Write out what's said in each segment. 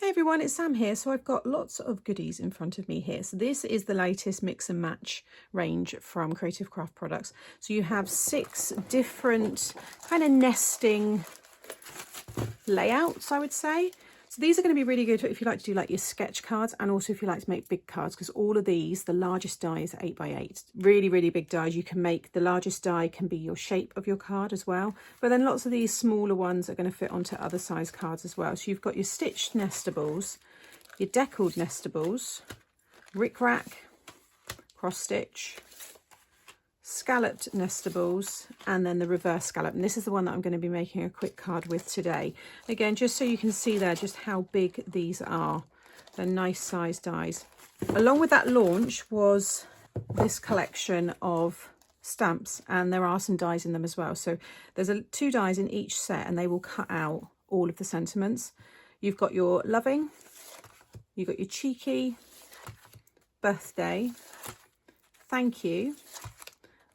everyone, it's Sam here. So I've got lots of goodies in front of me here. So this is the latest mix and match range from Creative Craft Products. So you have 6 different kind of nesting layouts, I would say. So these are going to be really good if you like to do like your sketch cards, and also if you like to make big cards, because all of these, the largest die is 8x8. Really, really big dies. You can make, the largest die can be your shape of your card as well. But then lots of these smaller ones are going to fit onto other size cards as well. So you've got your stitched Nestables, your deckled Nestables, rick-rack, cross-stitch, scalloped Nestables, and then the reverse scallop. And this is the one that I'm going to be making a quick card with today. Again, just so you can see there just how big these are. They're nice size dies. Along with that launch was this collection of stamps, and there are some dies in them as well. So there's 2 dies in each set, and they will cut out all of the sentiments. You've got your loving, you've got your cheeky, birthday, thank you,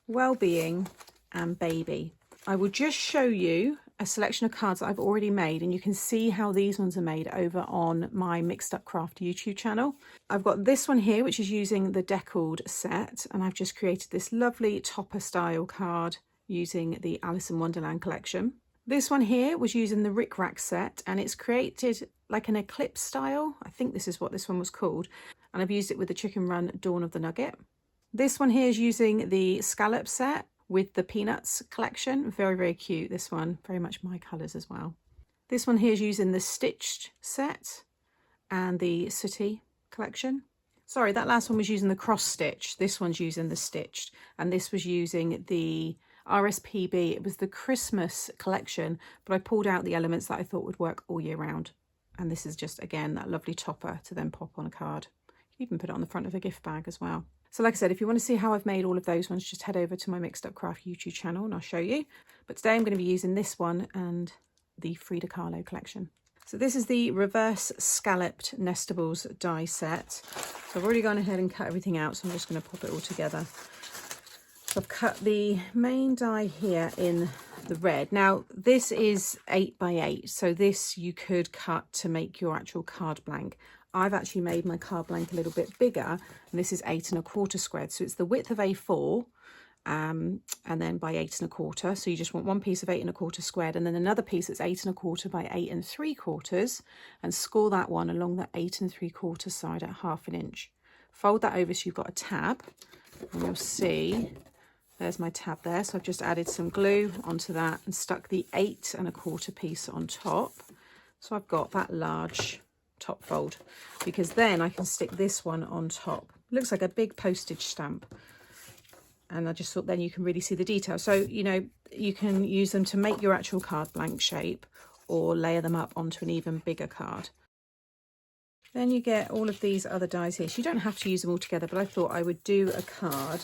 well-being, and baby. I will just show you a selection of cards that I've already made, and you can see how these ones are made over on my Mixed Up Craft YouTube channel. I've got this one here, which is using the deckled set, and I've just created this lovely topper style card using the Alice in Wonderland collection. This one here was using the Rick Rack set, and it's created like an eclipse style. I think this is what this one was called, and I've used it with the Chicken Run Dawn of the Nugget. This one here is using the scallop set with the Peanuts collection. Very, very cute, this one. Very much my colours as well. This one here is using the stitched set and the Sooty collection. Sorry, that last one was using the cross stitch. This one's using the stitched, and this was using the RSPB. It was the Christmas collection, but I pulled out the elements that I thought would work all year round. And this is just, again, that lovely topper to then pop on a card. You can even put it on the front of a gift bag as well. So like I said, if you want to see how I've made all of those ones, just head over to my Mixed Up Craft YouTube channel and I'll show you. But today I'm going to be using this one and the Frida Kahlo collection. So this is the reverse scalloped Nestables die set. So I've already gone ahead and cut everything out, so I'm just going to pop it all together. So I've cut the main die here in the red. Now this is 8x8, so this you could cut to make your actual card blank. I've actually made my card blank a little bit bigger, and this is 8 1/4 squared. So it's the width of A4 and then by 8 1/4. So you just want one piece of 8 1/4 squared, and then another piece that's 8 1/4 by 8 3/4, and score that one along the 8 3/4 side at 1/2 inch. Fold that over so you've got a tab, and you'll see there's my tab there. So I've just added some glue onto that and stuck the 8 1/4 piece on top. So I've got that large top fold, because then I can stick this one on top. It looks like a big postage stamp, and I just thought then you can really see the detail. So, you know, you can use them to make your actual card blank shape or layer them up onto an even bigger card. Then you get all of these other dies here. So you don't have to use them all together, but I thought I would do a card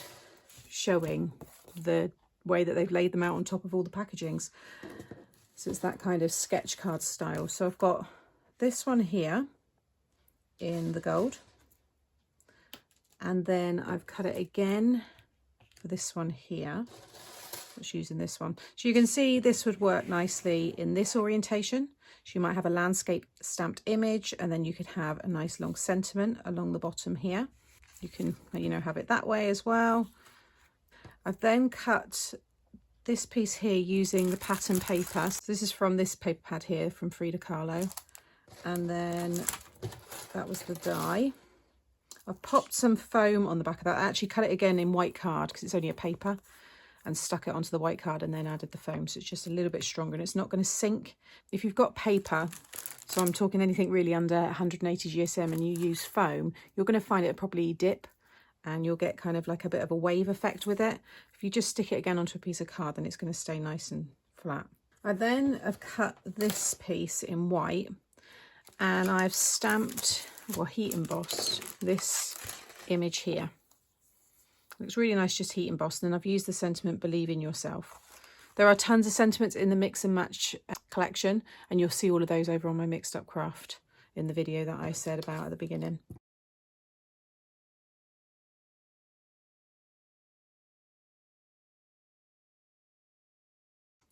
showing the way that they've laid them out on top of all the packagings. So it's that kind of sketch card style. So I've got this one here in the gold, and then I've cut it again for this one here, just using this one. So you can see this would work nicely in this orientation. So you might have a landscape stamped image, and then you could have a nice long sentiment along the bottom here. You can, you know, have it that way as well. I've then cut this piece here using the pattern paper. So this is from this paper pad here from Frida Kahlo. And then that was the die. I've popped some foam on the back of that. I actually cut it again in white card because it's only a paper, and stuck it onto the white card and then added the foam. So it's just a little bit stronger and it's not going to sink. If you've got paper, so I'm talking anything really under 180 GSM, and you use foam, you're going to find it probably dip, and you'll get kind of like a bit of a wave effect with it. If you just stick it again onto a piece of card, then it's going to stay nice and flat. I then have cut this piece in white, and I've stamped or heat embossed this image here. It looks really nice just heat embossed, and then I've used the sentiment "Believe in yourself." There are tons of sentiments in the mix and match collection, and you'll see all of those over on my Mixed Up Craft in the video that I said about at the beginning.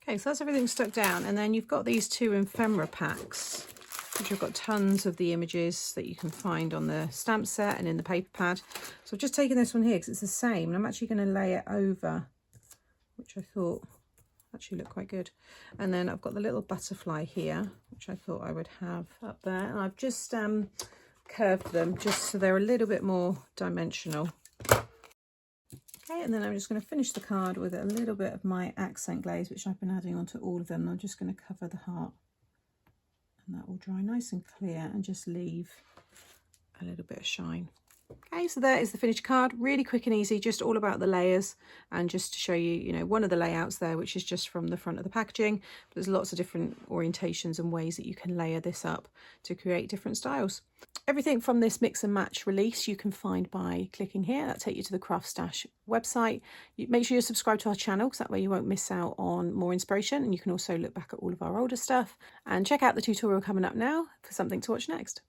Okay, so that's everything stuck down, and then you've got these 2 ephemera packs which I've got tons of the images that you can find on the stamp set and in the paper pad. So I've just taken this one here because it's the same, and I'm actually going to lay it over, which I thought actually looked quite good. And then I've got the little butterfly here, which I thought I would have up there, and I've just curved them just so they're a little bit more dimensional. Okay, and then I'm just going to finish the card with a little bit of my accent glaze, which I've been adding onto all of them. And I'm just going to cover the heart, and that will dry nice and clear and just leave a little bit of shine. Okay, so there is the finished card. Really quick and easy, just all about the layers, and just to show you, you know, one of the layouts there, which is just from the front of the packaging. But there's lots of different orientations and ways that you can layer this up to create different styles. Everything from this mix and match release you can find by clicking here. That'll take you to the CraftStash website. Make sure you're subscribed to our channel, because that way you won't miss out on more inspiration, and you can also look back at all of our older stuff and check out the tutorial coming up now for something to watch next.